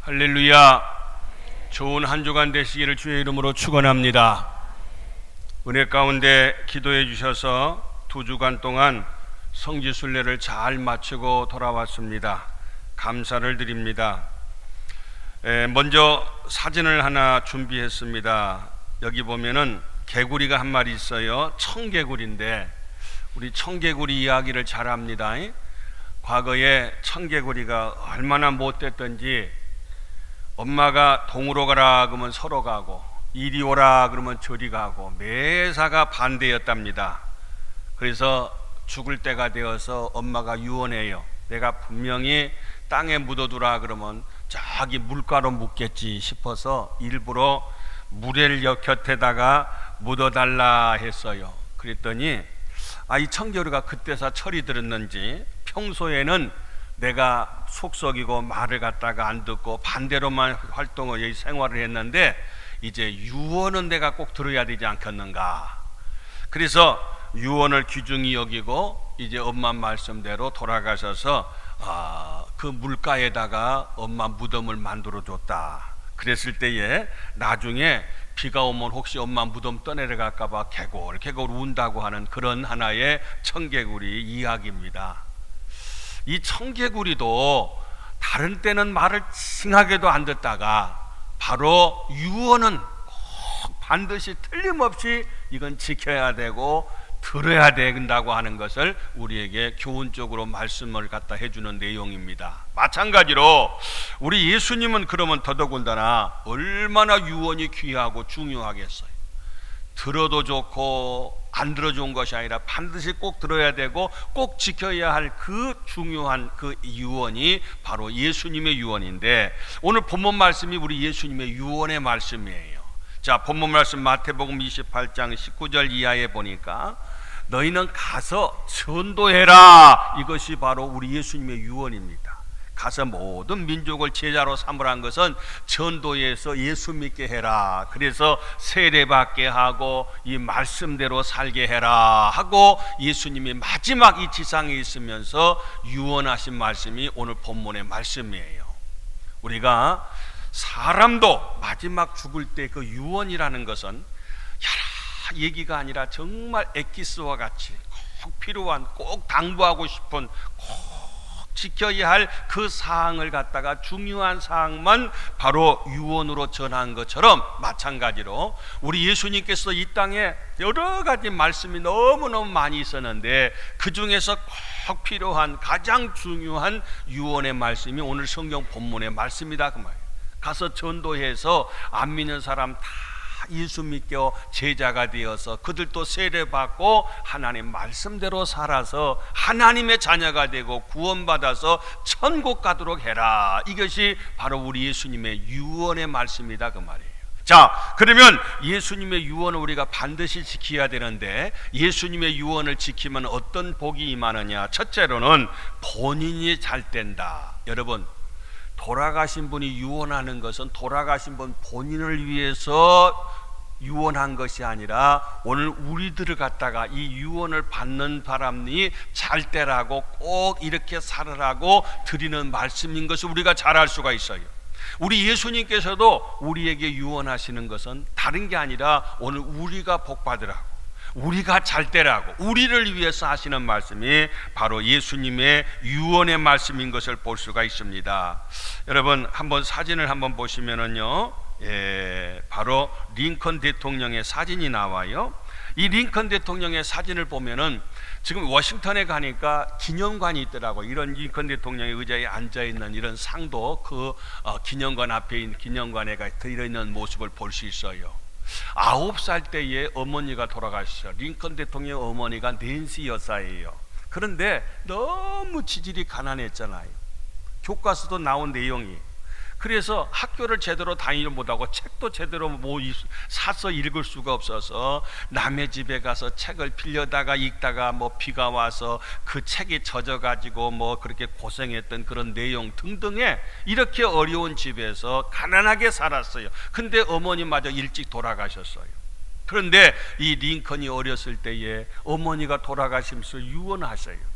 할렐루야. 좋은 한 주간 되시기를 주의 이름으로 축원합니다. 은혜 가운데 기도해 주셔서 2주간 동안 성지순례를 잘 마치고 돌아왔습니다. 감사를 드립니다. 먼저 사진을 하나 준비했습니다. 여기 보면은 개구리가 한 마리 있어요. 청개구리인데 우리 청개구리 이야기를 잘 합니다. 과거에 청개구리가 얼마나 못됐던지 엄마가 동으로 가라 그러면 서로 가고 이리 오라 그러면 저리 가고 매사가 반대였답니다. 그래서 죽을 때가 되어서 엄마가 유언해요. 내가 분명히 땅에 묻어두라 그러면 저기 물가로 묻겠지 싶어서 일부러 물의 곁에다가 묻어달라 했어요. 그랬더니 이 청개구리가 그때서 철이 들었는지 평소에는 내가 속썩이고 말을 갖다가 안 듣고 반대로만 활동을 생활을 했는데 이제 유언은 내가 꼭 들어야 되지 않겠는가. 그래서 유언을 귀중히 여기고 이제 엄마 말씀대로 돌아가셔서 그 물가에다가 엄마 무덤을 만들어 줬다. 그랬을 때에 나중에 비가 오면 혹시 엄마 무덤 떠내려갈까 봐 개골 운다고 하는 그런 하나의 청개구리 이야기입니다. 이 청개구리도 다른 때는 말을 칭하게도 안 듣다가 바로 유언은 꼭 반드시 틀림없이 이건 지켜야 되고 들어야 된다고 하는 것을 우리에게 교훈적으로 말씀을 갖다 해주는 내용입니다. 마찬가지로 우리 예수님은 그러면 더더군다나 얼마나 유언이 귀하고 중요하겠어요. 들어도 좋고 안 들어 좋은 것이 아니라 반드시 꼭 들어야 되고 꼭 지켜야 할 그 중요한 그 유언이 바로 예수님의 유언인데 오늘 본문 말씀이 우리 예수님의 유언의 말씀이에요. 자, 본문 말씀 마태복음 28장 19절 이하에 보니까 너희는 가서 전도해라. 이것이 바로 우리 예수님의 유언입니다. 가서 모든 민족을 제자로 삼으라는 것은 전도해서 예수 믿게 해라. 그래서 세례받게 하고 이 말씀대로 살게 해라 하고 예수님이 마지막 이 지상에 있으면서 유언하신 말씀이 오늘 본문의 말씀이에요. 우리가 사람도 마지막 죽을 때 그 유언이라는 것은 여러 얘기가 아니라 정말 엑기스와 같이 꼭 필요한, 꼭 당부하고 싶은, 꼭 지켜야 할 그 사항을 갖다가 중요한 사항만 바로 유언으로 전한 것처럼 마찬가지로 우리 예수님께서 이 땅에 여러 가지 말씀이 너무너무 많이 있었는데 그 중에서 꼭 필요한 가장 중요한 유언의 말씀이 오늘 성경 본문의 말씀이다 그 말이에요. 가서 전도해서 안 믿는 사람 다 예수 믿게 제자가 되어서 그들도 세례받고 하나님 말씀대로 살아서 하나님의 자녀가 되고 구원받아서 천국 가도록 해라. 이것이 바로 우리 예수님의 유언의 말씀이다 그 말이에요. 자, 그러면 예수님의 유언을 우리가 반드시 지켜야 되는데 예수님의 유언을 지키면 어떤 복이 임하느냐. 첫째로는 본인이 잘 된다. 여러분, 돌아가신 분이 유언하는 것은 돌아가신 분 본인을 위해서 유언한 것이 아니라 오늘 우리들을 갖다가 이 유언을 받는 사람이 잘 되라고 꼭 이렇게 살으라고 드리는 말씀인 것을 우리가 잘 알 수가 있어요. 우리 예수님께서도 우리에게 유언하시는 것은 다른 게 아니라 오늘 우리가 복 받으라고, 우리가 잘 되라고, 우리를 위해서 하시는 말씀이 바로 예수님의 유언의 말씀인 것을 볼 수가 있습니다. 여러분 한번 사진을 한번 보시면은요, 바로 링컨 대통령의 사진이 나와요. 이 링컨 대통령의 사진을 보면은 지금 워싱턴에 가니까 기념관이 있더라고. 이런 링컨 대통령의 의자에 앉아 있는 이런 상도 그 기념관 앞에 있는 기념관에 들어있는 모습을 볼 수 있어요. 9살 때에 어머니가 돌아가셨어요. 링컨 대통령 어머니가 낸시 여사예요. 그런데 너무 지질이 가난했잖아요. 교과서도 나온 내용이. 그래서 학교를 제대로 다니지 못하고 책도 제대로 사서 읽을 수가 없어서 남의 집에 가서 책을 빌려다가 읽다가 비가 와서 그 책이 젖어가지고 그렇게 고생했던 그런 내용 등등의 이렇게 어려운 집에서 가난하게 살았어요. 근데 어머니마저 일찍 돌아가셨어요. 그런데 이 링컨이 어렸을 때에 어머니가 돌아가시면서 유언하셔요.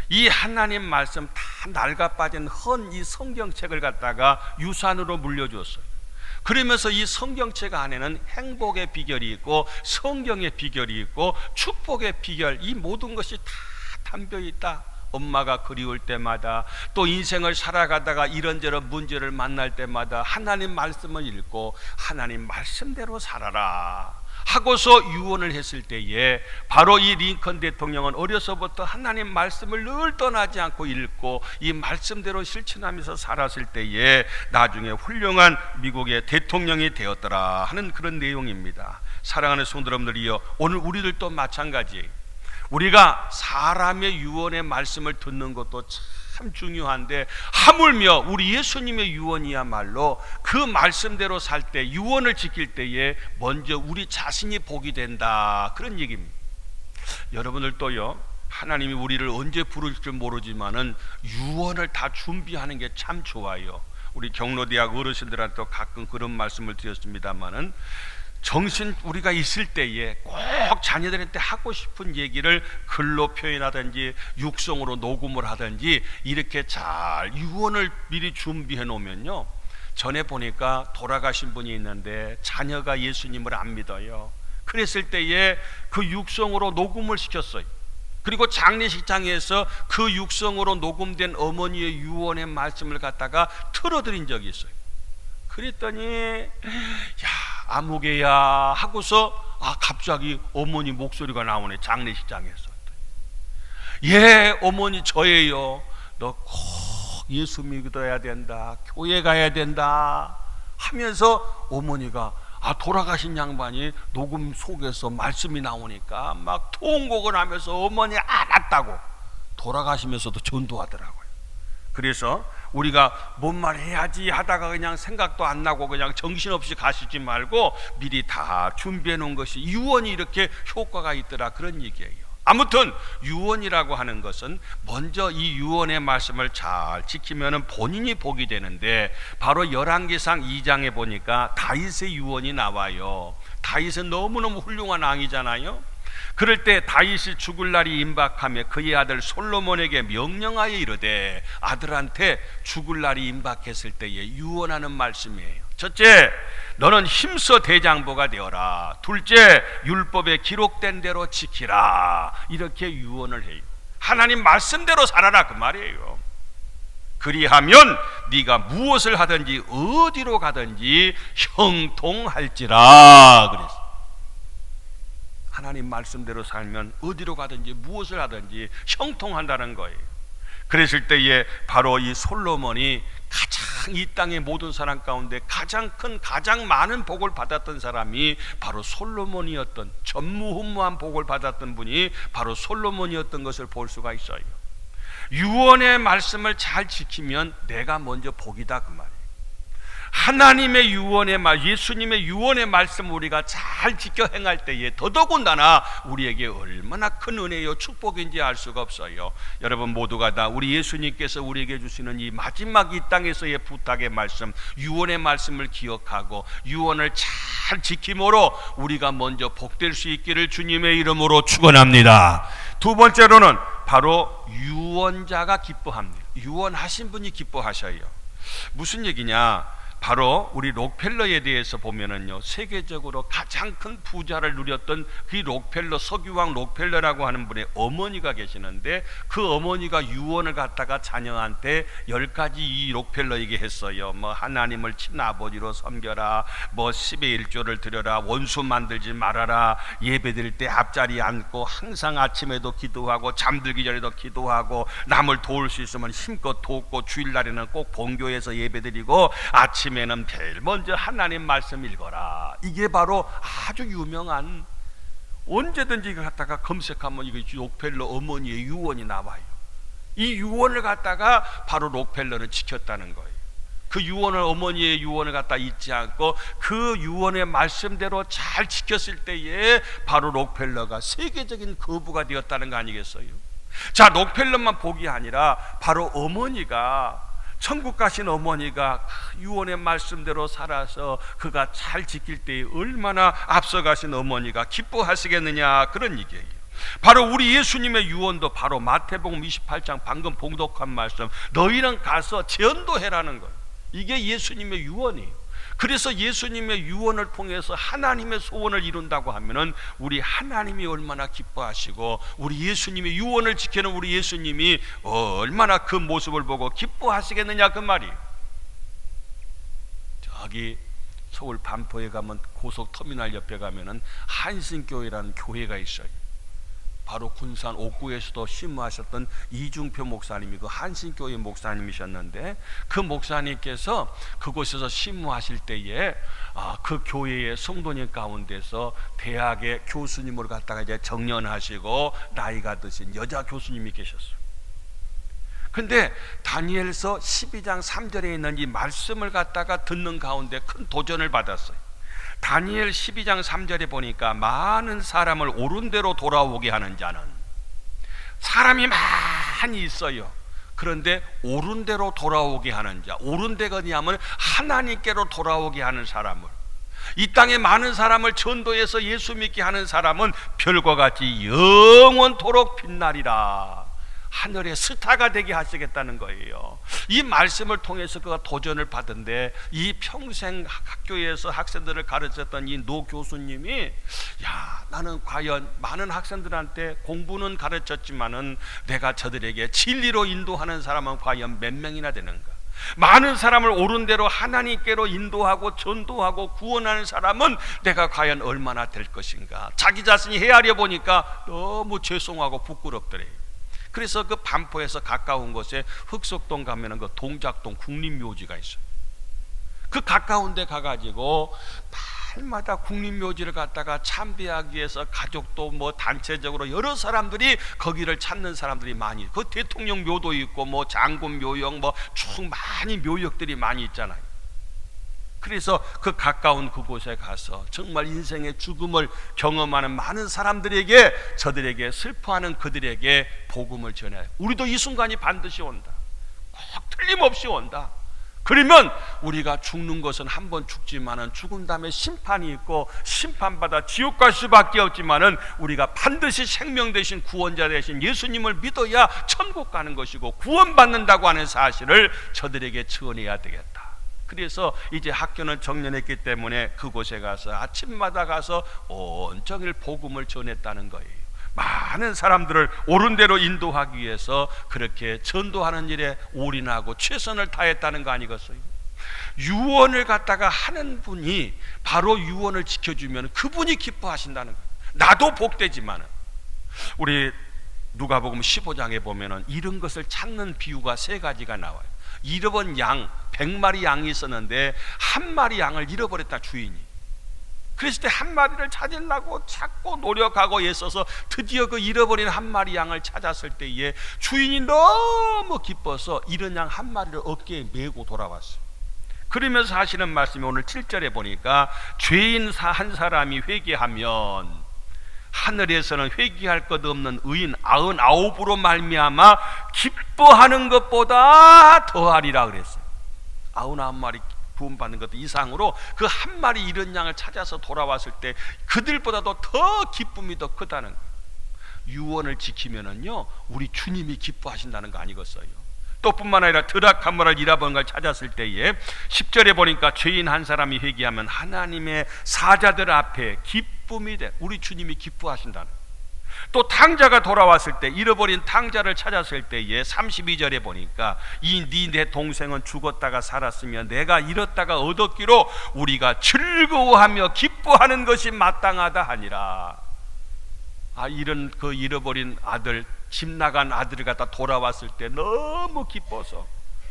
이 하나님 말씀 다 낡아 빠진 헌 이 성경책을 갖다가 유산으로 물려주었어요. 그러면서 이 성경책 안에는 행복의 비결이 있고 성경의 비결이 있고 축복의 비결, 이 모든 것이 다 담겨 있다. 엄마가 그리울 때마다, 또 인생을 살아가다가 이런저런 문제를 만날 때마다 하나님 말씀을 읽고 하나님 말씀대로 살아라 하고서 유언을 했을 때에, 바로 이 링컨 대통령은 어려서부터 하나님 말씀을 늘 떠나지 않고 읽고 이 말씀대로 실천하면서 살았을 때에 나중에 훌륭한 미국의 대통령이 되었더라 하는 그런 내용입니다. 사랑하는 성도 여러분들이여, 오늘 우리들도 마찬가지예요. 우리가 사람의 유언의 말씀을 듣는 것도 참 중요한데, 하물며 우리 예수님의 유언이야말로 그 말씀대로 살 때, 유언을 지킬 때에 먼저 우리 자신이 복이 된다, 그런 얘기입니다. 여러분들도요, 하나님이 우리를 언제 부르실지 모르지만은 유언을 다 준비하는 게 참 좋아요. 우리 경로대학 어르신들한테 가끔 그런 말씀을 드렸습니다만은, 정신 우리가 있을 때에 꼭 자녀들한테 하고 싶은 얘기를 글로 표현하든지 육성으로 녹음을 하든지 이렇게 잘 유언을 미리 준비해 놓으면요, 전에 보니까 돌아가신 분이 있는데 자녀가 예수님을 안 믿어요. 그랬을 때에 그 육성으로 녹음을 시켰어요. 그리고 장례식장에서 그 육성으로 녹음된 어머니의 유언의 말씀을 갖다가 틀어드린 적이 있어요. 그랬더니 야, 아무개야 하고서 갑자기 어머니 목소리가 나오네. 장례식장에서. 예, 어머니 저예요. 너 꼭 예수 믿어야 된다, 교회 가야 된다 하면서 어머니가 돌아가신 양반이 녹음 속에서 말씀이 나오니까 막 통곡을 하면서 어머니 알았다고 돌아가시면서도 전도하더라고요. 그래서 우리가 뭔 말 해야지 하다가 그냥 생각도 안 나고 그냥 정신없이 가시지 말고 미리 다 준비해 놓은 것이 유언이 이렇게 효과가 있더라, 그런 얘기예요. 아무튼 유언이라고 하는 것은 먼저 이 유언의 말씀을 잘 지키면 본인이 복이 되는데, 바로 열왕기상 2장에 보니까 다윗의 유언이 나와요. 다윗은 너무너무 훌륭한 왕이잖아요. 그럴 때 다윗이 죽을 날이 임박하며 그의 아들 솔로몬에게 명령하여 이르되, 아들한테 죽을 날이 임박했을 때에 유언하는 말씀이에요. 첫째, 너는 힘써 대장보가 되어라. 둘째, 율법에 기록된 대로 지키라. 이렇게 유언을 해요. 하나님 말씀대로 살아라, 그 말이에요. 그리하면 네가 무엇을 하든지 어디로 가든지 형통할지라 그랬어요. 하나님 말씀대로 살면 어디로 가든지 무엇을 하든지 형통한다는 거예요. 그랬을 때에 바로 이 솔로몬이 가장 이 땅의 모든 사람 가운데 가장 큰, 가장 많은 복을 받았던 사람이 바로 솔로몬이었던, 전무후무한 복을 받았던 분이 바로 솔로몬이었던 것을 볼 수가 있어요. 유언의 말씀을 잘 지키면 내가 먼저 복이다, 그 말이에요. 하나님의 유언의 말, 예수님의 유언의 말씀 우리가 잘 지켜 행할 때에 더더군다나 우리에게 얼마나 큰 은혜요 축복인지 알 수가 없어요. 여러분 모두가 다 우리 예수님께서 우리에게 주시는 이 마지막 이 땅에서의 부탁의 말씀, 유언의 말씀을 기억하고 유언을 잘 지킴으로 우리가 먼저 복될 수 있기를 주님의 이름으로 축원합니다. 두 번째로는 바로 유언자가 기뻐합니다. 유언하신 분이 기뻐하셔요. 무슨 얘기냐? 바로 우리 록펠러에 대해서 보면은요, 세계적으로 가장 큰 부자를 누렸던 그 록펠러, 석유왕 록펠러라고 하는 분의 어머니가 계시는데, 그 어머니가 유언을 갖다가 자녀한테 10가지 이 록펠러에게 했어요. 뭐 하나님을 친아버지로 섬겨라, 뭐 10의 1조를 드려라, 원수 만들지 말아라, 예배드릴 때 앞자리에 앉고 항상 아침에도 기도하고 잠들기 전에도 기도하고, 남을 도울 수 있으면 힘껏 돕고, 주일날에는 꼭 본교에서 예배드리고, 아침에는 제일 먼저 하나님 말씀 읽어라. 이게 바로 아주 유명한, 언제든지 이거 갖다가 검색하면 이거 록펠러 어머니의 유언이 나와요. 이 유언을 갖다가 바로 록펠러는 지켰다는 거예요. 그 유언을, 어머니의 유언을 갖다 잊지 않고 그 유언의 말씀대로 잘 지켰을 때에 바로 록펠러가 세계적인 거부가 되었다는 거 아니겠어요? 자, 록펠러만 복이 아니라 바로 어머니가, 천국 가신 어머니가 유언의 말씀대로 살아서 그가 잘 지킬 때에 얼마나 앞서가신 어머니가 기뻐하시겠느냐, 그런 얘기예요. 바로 우리 예수님의 유언도 바로 마태복음 28장 방금 봉독한 말씀, 너희는 가서 전도해라는 거예요. 이게 예수님의 유언이에요. 그래서 예수님의 유언을 통해서 하나님의 소원을 이룬다고 하면은 우리 하나님이 얼마나 기뻐하시고, 우리 예수님의 유언을 지키는 우리 예수님이 얼마나 그 모습을 보고 기뻐하시겠느냐, 그 말이에요. 저기 서울 반포에 가면 고속터미널 옆에 가면은 한신교회라는 교회가 있어요. 바로 군산 옥구에서도 신무하셨던 이중표 목사님이 그 한신교회 목사님이셨는데, 그 목사님께서 그곳에서 신무하실 때에 그 교회의 성도님 가운데서 대학의 교수님으로 갖다가 이제 정년하시고 나이가 드신 여자 교수님이 계셨어요. 근데 다니엘서 12장 3절에 있는 이 말씀을 갖다가 듣는 가운데 큰 도전을 받았어요. 다니엘 12장 3절에 보니까 많은 사람을 옳은 대로 돌아오게 하는 자는, 사람이 많이 있어요. 그런데 옳은 대로 돌아오게 하는 자, 옳은 데가 어디냐면 하나님께로 돌아오게 하는 사람을, 이 땅에 많은 사람을 전도해서 예수 믿게 하는 사람은 별과 같이 영원토록 빛나리라, 하늘의 스타가 되게 하시겠다는 거예요. 이 말씀을 통해서 그가 도전을 받은데, 이 평생 학교에서 학생들을 가르쳤던 이 노 교수님이, 야, 나는 과연 많은 학생들한테 공부는 가르쳤지만은 내가 저들에게 진리로 인도하는 사람은 과연 몇 명이나 되는가? 많은 사람을 옳은 대로 하나님께로 인도하고 전도하고 구원하는 사람은 내가 과연 얼마나 될 것인가? 자기 자신이 헤아려 보니까 너무 죄송하고 부끄럽더래요. 그래서 그 반포에서 가까운 곳에 흑석동 가면은 그 동작동 국립묘지가 있어요. 그 가까운 데 가가지고 날마다 국립묘지를 갖다가 참배하기 위해서 가족도 뭐 단체적으로 여러 사람들이 거기를 찾는 사람들이 많이, 그 대통령 묘도 있고 뭐 장군 묘역 뭐 쭉 많이 묘역들이 많이 있잖아요. 그래서 그 가까운 그곳에 가서 정말 인생의 죽음을 경험하는 많은 사람들에게, 저들에게 슬퍼하는 그들에게 복음을 전해요. 우리도 이 순간이 반드시 온다. 꼭 틀림없이 온다. 그러면 우리가 죽는 것은 한 번 죽지만은 죽은 다음에 심판이 있고, 심판받아 지옥 갈 수밖에 없지만은 우리가 반드시 생명 되신 구원자 되신 예수님을 믿어야 천국 가는 것이고 구원받는다고 하는 사실을 저들에게 전해야 되겠다. 그래서 이제 학교는 정년했기 때문에 그곳에 가서 아침마다 가서 온종일 복음을 전했다는 거예요. 많은 사람들을 옳은 대로 인도하기 위해서 그렇게 전도하는 일에 올인하고 최선을 다했다는 거 아니겠어요? 유언을 갖다가 하는 분이 바로 유언을 지켜주면 그분이 기뻐하신다는 거예요. 나도 복되지만은, 우리 누가복음 15장에 보면은 이런 것을 찾는 비유가 3가지가 나와요. 잃어버린 양, 100마리 양이 있었는데 한 마리 양을 잃어버렸다, 주인이. 그랬을 때 한 마리를 찾으려고 찾고 노력하고 애써서 드디어 그 잃어버린 한 마리 양을 찾았을 때에 주인이 너무 기뻐서 잃은 양 한 마리를 어깨에 메고 돌아왔어요. 그러면서 하시는 말씀이 오늘 7절에 보니까, 죄인 한 사람이 회개하면 하늘에서는 회개할 것 없는 의인 99으로 말미암아 기뻐하는 것보다 더하리라 그랬어요. 99마리 구원받는 것 이상으로 그 한 마리 잃은 양을 찾아서 돌아왔을 때 그들보다도 더 기쁨이 더 크다는 거예요. 유언을 지키면은요, 우리 주님이 기뻐하신다는 거 아니겠어요? 또 뿐만 아니라 드라카마를 잃어버린 걸 찾았을 때에 10절에 보니까 죄인 한 사람이 회개하면 하나님의 사자들 앞에 기쁨이 돼. 우리 주님이 기뻐하신다는. 또 탕자가 돌아왔을 때, 잃어버린 탕자를 찾았을 때에 32절에 보니까 이 내 동생은 죽었다가 살았으며 내가 잃었다가 얻었기로 우리가 즐거워하며 기뻐하는 것이 마땅하다 하니라. 이런 그 잃어버린 아들, 집 나간 아들을 갖다 돌아왔을 때 너무 기뻐서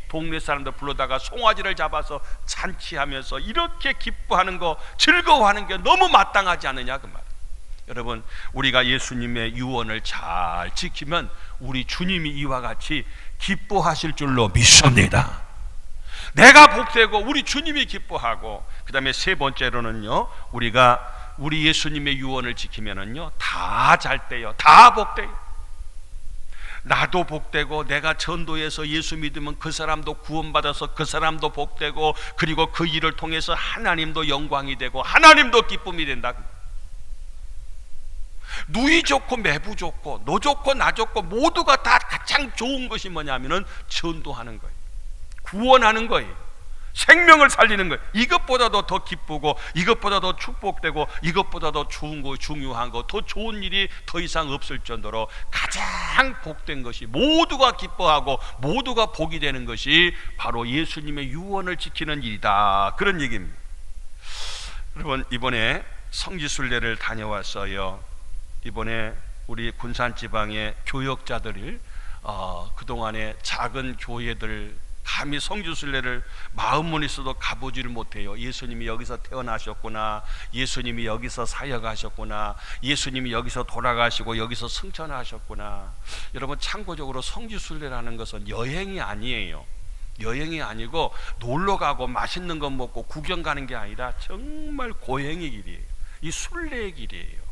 동네 사람들 불러다가 송아지를 잡아서 잔치하면서 이렇게 기뻐하는 거, 즐거워하는 게 너무 마땅하지 않느냐, 그 말. 여러분, 우리가 예수님의 유언을 잘 지키면 우리 주님이 이와 같이 기뻐하실 줄로 믿습니다. 내가 복되고 우리 주님이 기뻐하고, 그 다음에 3번째로는요, 우리가 우리 예수님의 유언을 지키면은요, 다 잘 돼요. 다 복돼요. 나도 복되고, 내가 전도해서 예수 믿으면 그 사람도 구원받아서 그 사람도 복되고, 그리고 그 일을 통해서 하나님도 영광이 되고 하나님도 기쁨이 된다. 누이 좋고 매부 좋고 너 좋고 나 좋고 모두가 다 가장 좋은 것이 뭐냐면은 전도하는 거예요. 구원하는 거예요. 생명을 살리는 거예요. 이것보다도 더 기쁘고 이것보다도 축복되고 이것보다도 좋은 거, 중요한 거, 더 좋은 일이 더 이상 없을 정도로 가장 복된 것이, 모두가 기뻐하고 모두가 복이 되는 것이 바로 예수님의 유언을 지키는 일이다, 그런 얘기입니다. 여러분, 이번에 성지순례를 다녀왔어요. 이번에 우리 군산지방의 교역자들을 그동안에 작은 교회들 감히 성지순례를 마음만 있어도 가보지를 못해요. 예수님이 여기서 태어나셨구나, 예수님이 여기서 사역하셨구나, 예수님이 여기서 돌아가시고 여기서 승천하셨구나. 여러분, 참고적으로 성지순례라는 것은 여행이 아니에요. 여행이 아니고 놀러가고 맛있는 거 먹고 구경 가는 게 아니라 정말 고행의 길이에요. 이 순례의 길이에요.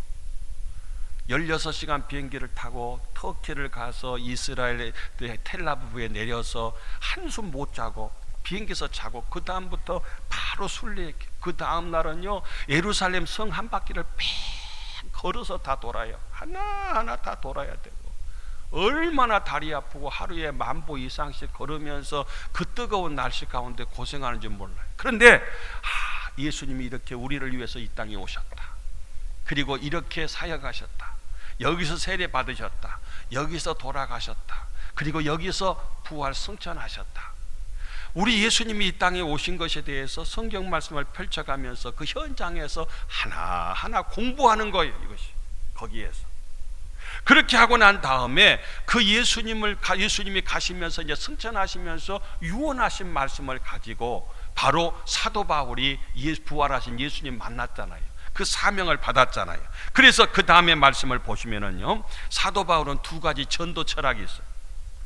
16시간 비행기를 타고 터키를 가서 이스라엘 텔아비브에 내려서 한숨 못 자고 비행기에서 자고, 그 다음부터 바로 순례. 그 다음 날은요, 예루살렘 성 한 바퀴를 뺑 걸어서 다 돌아요. 하나하나 다 돌아야 되고, 얼마나 다리 아프고 하루에 10,000보 이상씩 걸으면서 그 뜨거운 날씨 가운데 고생하는지 몰라요. 그런데 예수님이 이렇게 우리를 위해서 이 땅에 오셨다, 그리고 이렇게 사역하셨다, 여기서 세례 받으셨다, 여기서 돌아가셨다, 그리고 여기서 부활 승천하셨다. 우리 예수님이 이 땅에 오신 것에 대해서 성경 말씀을 펼쳐가면서 그 현장에서 하나하나 공부하는 거예요. 이것이 거기에서 그렇게 하고 난 다음에 그 예수님이 가시면서 이제 승천하시면서 유언하신 말씀을 가지고 바로 사도 바울이 부활하신 예수님 만났잖아요. 그 사명을 받았잖아요. 그래서 그 다음에 말씀을 보시면은요, 사도 바울은 2가지 전도 철학이 있어요.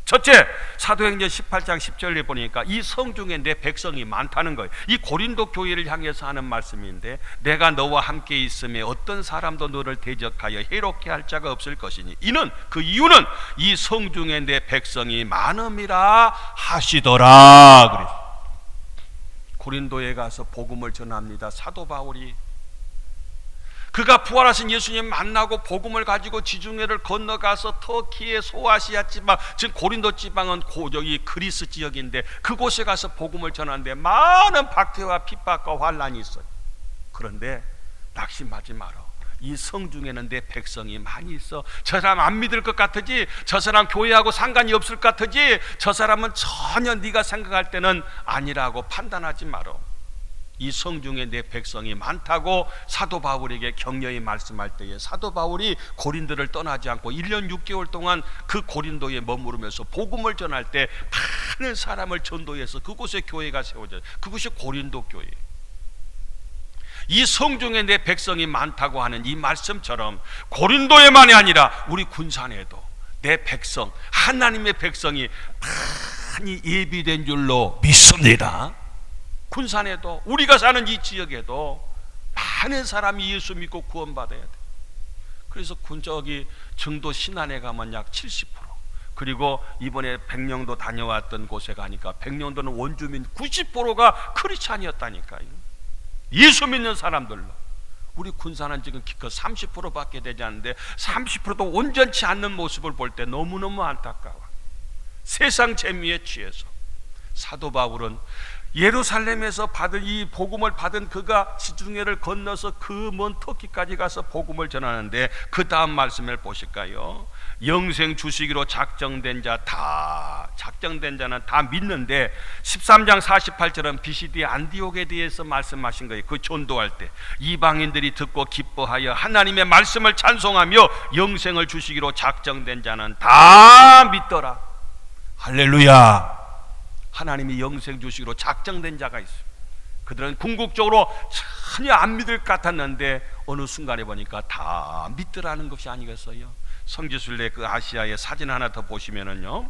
첫째, 사도행전 18장 10절에 보니까 이 성중에 내 백성이 많다는 거예요. 이 고린도 교회를 향해서 하는 말씀인데, 내가 너와 함께 있음에 어떤 사람도 너를 대적하여 해롭게 할 자가 없을 것이니 이는, 그 이유는 이 성중에 내 백성이 많음이라 하시더라. 그래서 고린도에 가서 복음을 전합니다. 사도 바울이 그가 부활하신 예수님 만나고 복음을 가지고 지중해를 건너가서 터키의 소아시아 지방, 지금 고린도 지방은 여기 그리스 지역인데 그곳에 가서 복음을 전하는데 많은 박해와 핍박과 환란이 있어요. 그런데 낙심하지 마라. 이 성중에는 내 백성이 많이 있어. 저 사람 안 믿을 것 같으지, 저 사람 교회하고 상관이 없을 것 같으지, 저 사람은 전혀 네가 생각할 때는 아니라고 판단하지 마라. 이 성중에 내 백성이 많다고 사도 바울에게 격려히 말씀할 때에 사도 바울이 고린도를 떠나지 않고 1년 6개월 동안 그 고린도에 머무르면서 복음을 전할 때 많은 사람을 전도해서 그곳에 교회가 세워져요. 그것이 고린도 교회. 이 성중에 내 백성이 많다고 하는 이 말씀처럼 고린도에만이 아니라 우리 군산에도 내 백성, 하나님의 백성이 많이 예비된 줄로 믿습니다. 군산에도, 우리가 사는 이 지역에도 많은 사람이 예수 믿고 구원받아야 돼. 그래서 저기 정도 신안에 가면 약 70%, 그리고 이번에 백령도 다녀왔던 곳에 가니까 백령도는 원주민 90%가 크리스찬이었다니까요. 예수 믿는 사람들로. 우리 군산은 지금 기껏 30%밖에 되지 않는데 30%도 온전치 않는 모습을 볼 때 너무너무 안타까워. 세상 재미에 취해서. 사도 바울은 예루살렘에서 받은 이 복음을 받은 그가 지중해를 건너서 그 먼 터키까지 가서 복음을 전하는데, 그 다음 말씀을 보실까요? 영생 주시기로 작정된 자는 다 믿는데, 13장 48절은 BCD 안디옥에 대해서 말씀하신 거예요. 그 전도할 때 이방인들이 듣고 기뻐하여 하나님의 말씀을 찬송하며 영생을 주시기로 작정된 자는 다 믿더라. 할렐루야. 하나님이 영생 주시기로 작정된 자가 있어요. 그들은 궁극적으로 전혀 안 믿을 것 같았는데 어느 순간에 보니까 다 믿더라는 것이 아니겠어요? 성지순례 그 아시아의 사진 하나 더 보시면은요,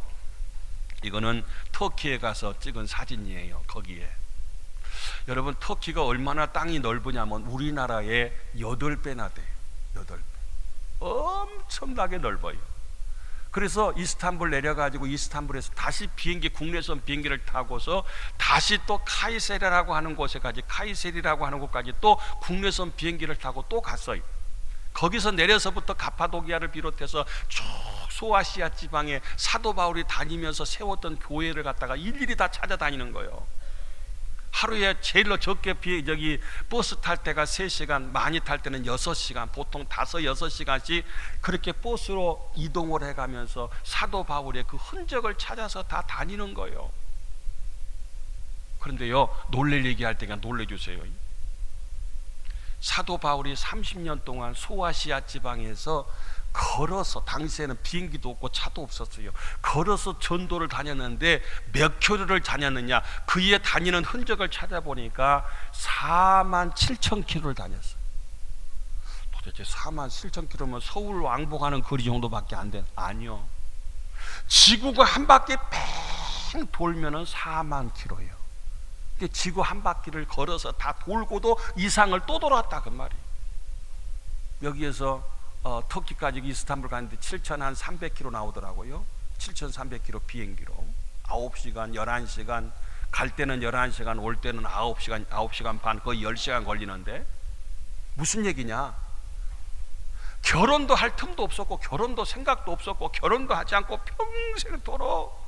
이거는 터키에 가서 찍은 사진이에요. 거기에 여러분, 터키가 얼마나 땅이 넓으냐면 우리나라의 8배나 돼요. 8배. 엄청나게 넓어요. 그래서 이스탄불 내려가지고 이스탄불에서 다시 국내선 비행기를 타고서 다시 또 카이세리라고 하는 곳에까지, 카이세리라고 하는 곳까지 또 국내선 비행기를 타고 또 갔어요. 거기서 내려서부터 가파도기아를 비롯해서 쭉 소아시아 지방에 사도 바울이 다니면서 세웠던 교회를 갖다가 일일이 다 찾아다니는 거예요. 하루에 제일로 적게 버스 탈 때가 3시간, 많이 탈 때는 6시간, 보통 5-6시간씩 그렇게 버스로 이동을 해가면서 사도 바울의 그 흔적을 찾아서 다 다니는 거예요. 그런데요, 놀랄 얘기할 때가 놀래주세요. 사도 바울이 30년 동안 소아시아 지방에서 걸어서, 당시에는 비행기도 없고 차도 없었어요. 걸어서 전도를 다녔는데 몇 킬로를 다녔느냐, 그에 다니는 흔적을 찾아보니까 47,000km를 다녔어요. 도대체 47,000km면 서울 왕복하는 거리 정도밖에 안 된? 아니요. 지구가 한 바퀴 뺑 돌면은 40,000km예요. 지구 한 바퀴를 걸어서 다 돌고도 이상을 또 돌았다 그 말이에요. 여기에서 터키까지 이스탄불 가는데 7,300km 나오더라고요. 7,300km 비행기로 9시간, 11시간, 갈 때는 11시간, 올 때는 9시간 반, 거의 10시간 걸리는데 무슨 얘기냐? 결혼도 할 틈도 없었고, 결혼도 생각도 없었고, 결혼도 하지 않고 평생토록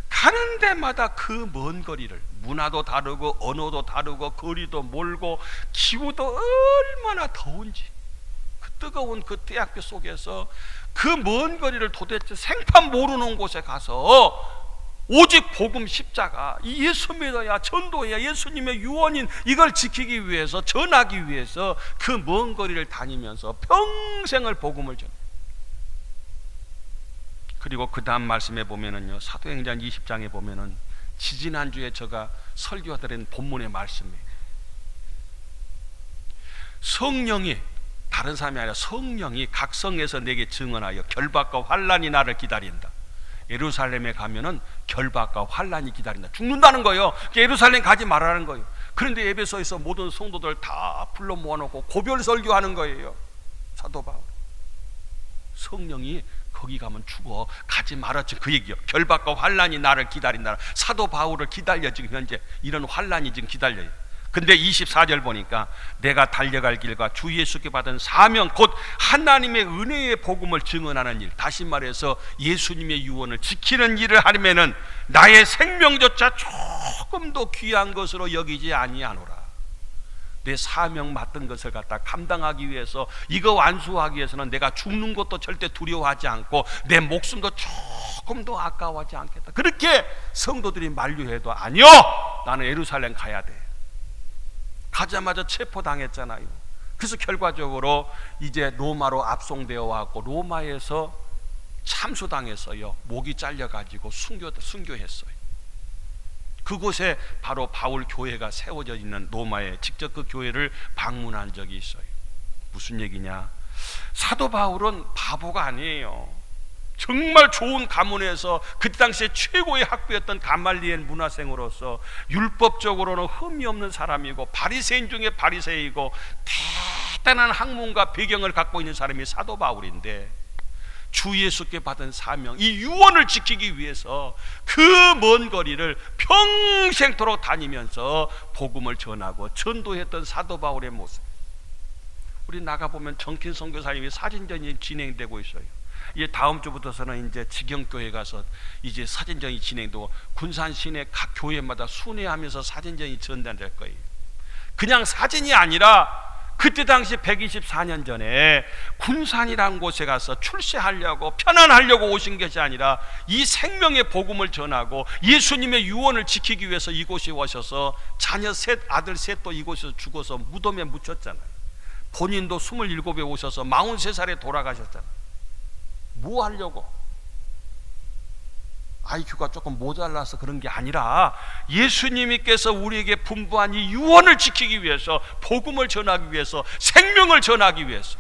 가는 데마다 그 먼 거리를, 문화도 다르고 언어도 다르고 거리도 멀고 기후도 얼마나 더운지, 그 뜨거운 그 태양빛 속에서 그 먼 거리를 도대체 생판 모르는 곳에 가서 오직 복음 십자가, 이 예수 믿어야 전도해야 예수님의 유언인 이걸 지키기 위해서, 전하기 위해서 그 먼 거리를 다니면서 평생을 복음을 전해. 그리고 그 다음 말씀에 보면은요, 사도행전 20장에 보면은 지지난주에 제가 설교드린 본문의 말씀이에요. 성령이, 다른 사람이 아니라 성령이 각 성에서 내게 증언하여 결박과 환란이 나를 기다린다. 예루살렘에 가면은 결박과 환란이 기다린다. 죽는다는 거예요. 예루살렘 가지 말라는 거예요. 그런데 에베소에서 모든 성도들 다 불러 모아놓고 고별 설교하는 거예요. 사도 바울. 성령이 거기 가면 죽어, 가지 말았지, 그 얘기요. 결박과 환란이 나를 기다린다. 사도 바울을 기다려. 지금 현재 이런 환란이 지금 기다려요. 근데 24절 보니까 내가 달려갈 길과 주 예수께 받은 사명, 곧 하나님의 은혜의 복음을 증언하는 일, 다시 말해서 예수님의 유언을 지키는 일을 하려면은 나의 생명조차 조금도 귀한 것으로 여기지 아니하노라. 내 사명 맡은 것을 갖다 감당하기 위해서, 이거 완수하기 위해서는 내가 죽는 것도 절대 두려워하지 않고 내 목숨도 조금도 아까워하지 않겠다. 그렇게 성도들이 만류해도 아니요, 나는 예루살렘 가야 돼. 가자마자 체포당했잖아요. 그래서 결과적으로 이제 로마로 압송되어 왔고, 로마에서 참수당했어요. 목이 잘려가지고 순교했어요. 그곳에 바로 바울 교회가 세워져 있는 로마에 직접 그 교회를 방문한 적이 있어요. 무슨 얘기냐? 사도 바울은 바보가 아니에요. 정말 좋은 가문에서 그 당시에 최고의 학부였던 가말리엘 문화생으로서 율법적으로는 흠이 없는 사람이고, 바리새인 중에 바리새이고, 대단한 학문과 배경을 갖고 있는 사람이 사도 바울인데, 주 예수께 받은 사명, 이 유언을 지키기 위해서 그 먼 거리를 평생토록 다니면서 복음을 전하고 전도했던 사도 바울의 모습. 우리 나가보면 정킨 선교사님이 사진전이 진행되고 있어요. 이제 다음 주부터서는 이제 직영교회 가서 이제 사진전이 진행되고, 군산 시내 각 교회마다 순회하면서 사진전이 전달될 거예요. 그냥 사진이 아니라 그때 당시 124년 전에 군산이라는 곳에 가서 출세하려고, 편안하려고 오신 것이 아니라 이 생명의 복음을 전하고 예수님의 유언을 지키기 위해서 이곳에 오셔서 자녀 셋, 아들 셋도 이곳에서 죽어서 무덤에 묻혔잖아요. 본인도 27에 오셔서 43살에 돌아가셨잖아요. 뭐 하려고? IQ가 조금 모자라서 그런 게 아니라 예수님께서 우리에게 분부한 이 유언을 지키기 위해서, 복음을 전하기 위해서, 생명을 전하기 위해서.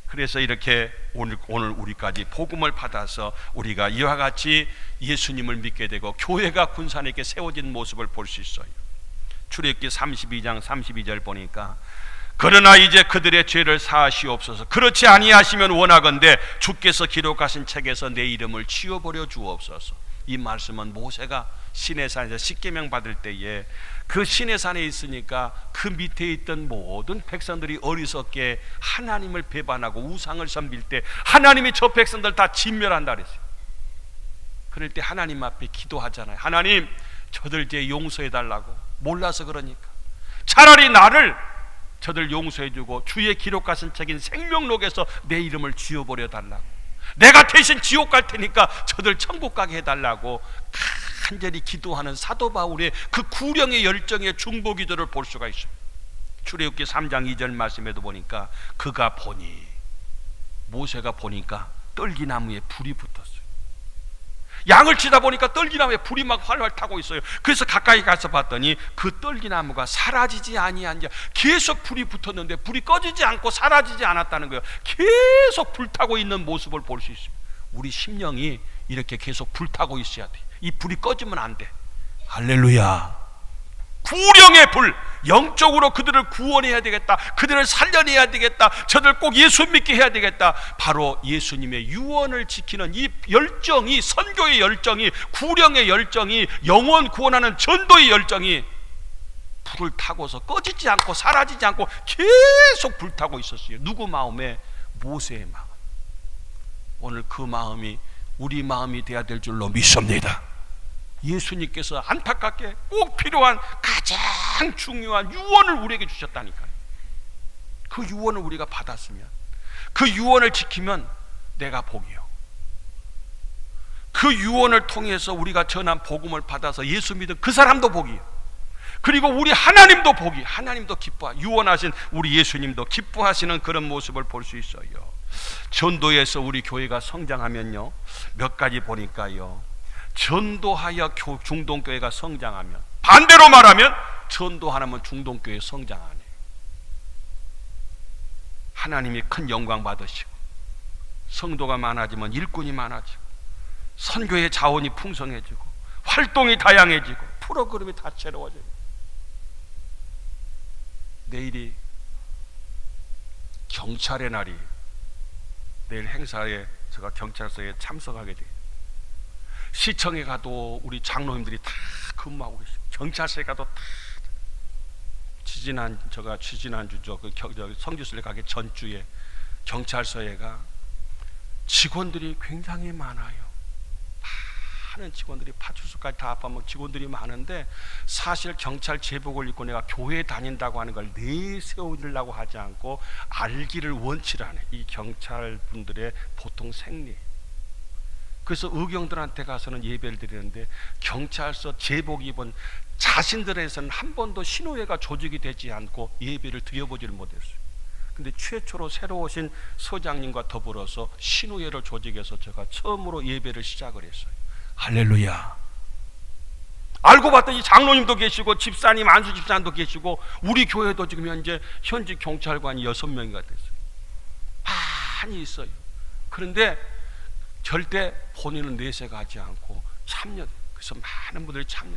그래서 이렇게 오늘 우리까지 복음을 받아서 우리가 이와 같이 예수님을 믿게 되고 교회가 군산에게 세워진 모습을 볼 수 있어요. 출애굽기 32장 32절 보니까 그러나 이제 그들의 죄를 사하시옵소서. 그렇지 아니하시면 원하건대 주께서 기록하신 책에서 내 이름을 지워버려 주옵소서. 이 말씀은 모세가 시내산에서 십계명 받을 때에 그 시내산에 있으니까 그 밑에 있던 모든 백성들이 어리석게 하나님을 배반하고 우상을 섬길 때 하나님이 저 백성들 다 진멸한다 그랬어요. 그럴 때 하나님 앞에 기도하잖아요. 하나님, 저들 이제 용서해 달라고. 몰라서 그러니까 차라리 나를 저들 용서해주고 주의 기록하신 책인 생명록에서 내 이름을 지워버려 달라고. 내가 대신 지옥 갈 테니까 저들 천국 가게 해달라고 간절히 기도하는 사도 바울의 그 구령의 열정의 중보기도를 볼 수가 있어요. 출애굽기 3장 2절 말씀에도 보니까 그가 보니, 모세가 보니까 떨기나무에 불이 붙었어요. 양을 치다 보니까 떨기나무에 불이 막 활활 타고 있어요. 그래서 가까이 가서 봤더니 그 떨기나무가 사라지지 아니한 자, 계속 불이 붙었는데 불이 꺼지지 않고 사라지지 않았다는 거예요. 계속 불타고 있는 모습을 볼 수 있습니다. 우리 심령이 이렇게 계속 불타고 있어야 돼. 이 불이 꺼지면 안 돼. 할렐루야. 구령의 불, 영적으로 그들을 구원해야 되겠다, 그들을 살려내야 되겠다, 저들 꼭 예수 믿게 해야 되겠다. 바로 예수님의 유언을 지키는 이 열정이, 선교의 열정이, 구령의 열정이, 영혼 구원하는 전도의 열정이 불을 타고서 꺼지지 않고 사라지지 않고 계속 불타고 있었어요. 누구 마음에? 모세의 마음. 오늘 그 마음이 우리 마음이 되어야 될 줄로 믿습니다. 예수님께서 안타깝게 꼭 필요한 가장 중요한 유언을 우리에게 주셨다니까요. 그 유언을 우리가 받았으면, 그 유언을 지키면 내가 복이요, 그 유언을 통해서 우리가 전한 복음을 받아서 예수 믿은 그 사람도 복이요, 그리고 우리 하나님도 복이, 하나님도 기뻐, 유언하신 우리 예수님도 기뻐하시는 그런 모습을 볼 수 있어요. 전도에서 우리 교회가 성장하면요, 몇 가지 보니까요, 전도하여 중동교회가 성장하면, 반대로 말하면 전도하면 중동교회 성장 안 해요. 하나님이 큰 영광 받으시고 성도가 많아지면 일꾼이 많아지고 선교의 자원이 풍성해지고 활동이 다양해지고 프로그램이 다채로워져요. 내일이 경찰의 날이에요. 내일 행사에 제가 경찰서에 참석하게 돼요. 시청에 가도 우리 장로님들이 다 근무하고 계시고, 경찰서에 가도 다, 지지난주죠. 그 성지순례 가기 전주에 경찰서에가 직원들이 굉장히 많아요. 많은 직원들이 파출소까지 다 합하면 직원들이 많은데, 사실 경찰 제복을 입고 내가 교회에 다닌다고 하는 걸 내세우려고 하지 않고 알기를 원치를 않아요. 이 경찰분들의 보통 생리. 그래서 의경들한테 가서는 예배를 드리는데 경찰서 제복 입은 자신들에서는 한 번도 신우회가 조직이 되지 않고 예배를 드려보지를 못했어요. 근데 최초로 새로 오신 소장님과 더불어서 신우회를 조직해서 제가 처음으로 예배를 시작을 했어요. 할렐루야. 알고 봤더니 장로님도 계시고 집사님, 안수 집사님도 계시고 우리 교회도 지금 현재 현직 경찰관이 6명이가 됐어요. 많이 있어요. 그런데 절대 본인은 내색하지 않고 참여. 그래서 많은 분들이 참여.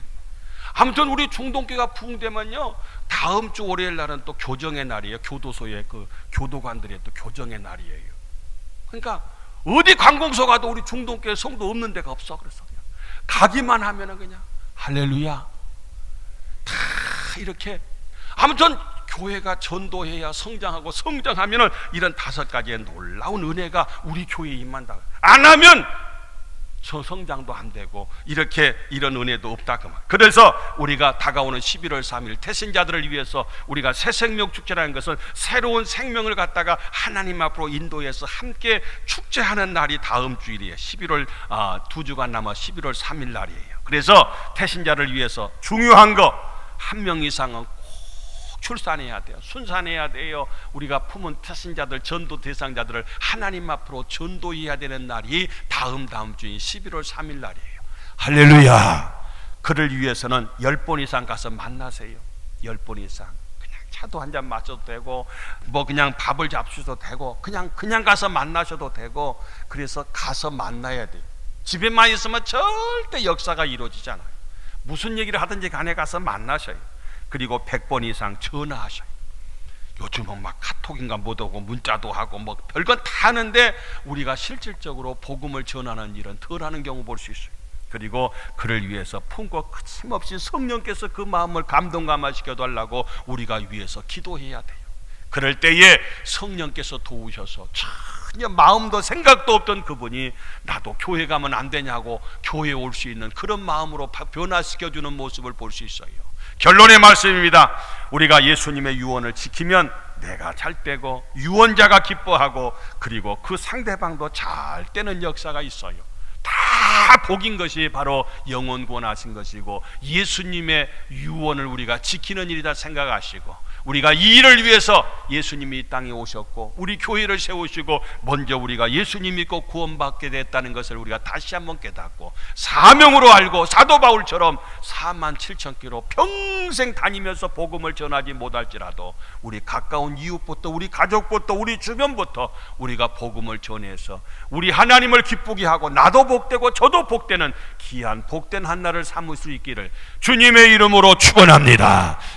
아무튼 우리 중동교회가 부흥되면요, 다음 주 월요일 날은 또 교정의 날이에요. 교도소의 그 교도관들의 또 교정의 날이에요. 그러니까 어디 관공서 가도 우리 중동교회 성도 없는 데가 없어. 그래서 그냥 가기만 하면은 그냥 할렐루야. 다 이렇게 아무튼 교회가 전도해야 성장하고, 성장하면은 이런 5가지의 놀라운 은혜가 우리 교회에 임한다. 안 하면 저 성장도 안 되고 이렇게 이런 은혜도 없다 그 말. 그래서 우리가 다가오는 11월 3일 태신자들을 위해서 우리가 새 생명 축제라는 것은 새로운 생명을 갖다가 하나님 앞으로 인도해서 함께 축제하는 날이 다음 주일이에요. 11월 2주간 남아 11월 3일 날이에요. 그래서 태신자를 위해서 중요한 거, 한 명 이상은 출산해야 돼요. 순산해야 돼요. 우리가 품은 태신자들, 전도 대상자들을 하나님 앞으로 전도해야 되는 날이 다음 주인 11월 3일 날이에요. 할렐루야. 그를 위해서는 10번 이상 가서 만나세요. 10번 이상. 그냥 차도 한잔 마셔도 되고, 뭐 그냥 밥을 잡수셔도 되고, 그냥 가서 만나셔도 되고. 그래서 가서 만나야 돼요. 집에만 있으면 절대 역사가 이루어지잖아요. 무슨 얘기를 하든지 간에 가서 만나셔요. 그리고 100번 이상 전화하셔요. 요즘은 막 카톡인가 뭐도 하고 문자도 하고 뭐 별건 다 하는데 우리가 실질적으로 복음을 전하는 일은 덜 하는 경우 볼 수 있어요. 그리고 그를 위해서 품고 거침없이 성령께서 그 마음을 감동감화시켜 달라고 우리가 위해서 기도해야 돼요. 그럴 때에 성령께서 도우셔서 전혀 마음도 생각도 없던 그분이 나도 교회 가면 안 되냐고 교회에 올 수 있는 그런 마음으로 변화시켜주는 모습을 볼 수 있어요. 결론의 말씀입니다. 우리가 예수님의 유언을 지키면 내가 잘 되고 유언자가 기뻐하고 그리고 그 상대방도 잘 되는 역사가 있어요. 다 복인 것이 바로 영혼 구원하신 것이고 예수님의 유언을 우리가 지키는 일이다 생각하시고 우리가 이 일을 위해서 예수님이 이 땅에 오셨고 우리 교회를 세우시고 먼저 우리가 예수님 믿고 구원받게 됐다는 것을 우리가 다시 한번 깨닫고 사명으로 알고 사도 바울처럼 47,000km 평생 다니면서 복음을 전하지 못할지라도 우리 가까운 이웃부터 우리 가족부터 우리 주변부터 우리가 복음을 전해서 우리 하나님을 기쁘게 하고 나도 복되고 저도 복되는 귀한 복된 한 날을 삼을 수 있기를 주님의 이름으로 축원합니다.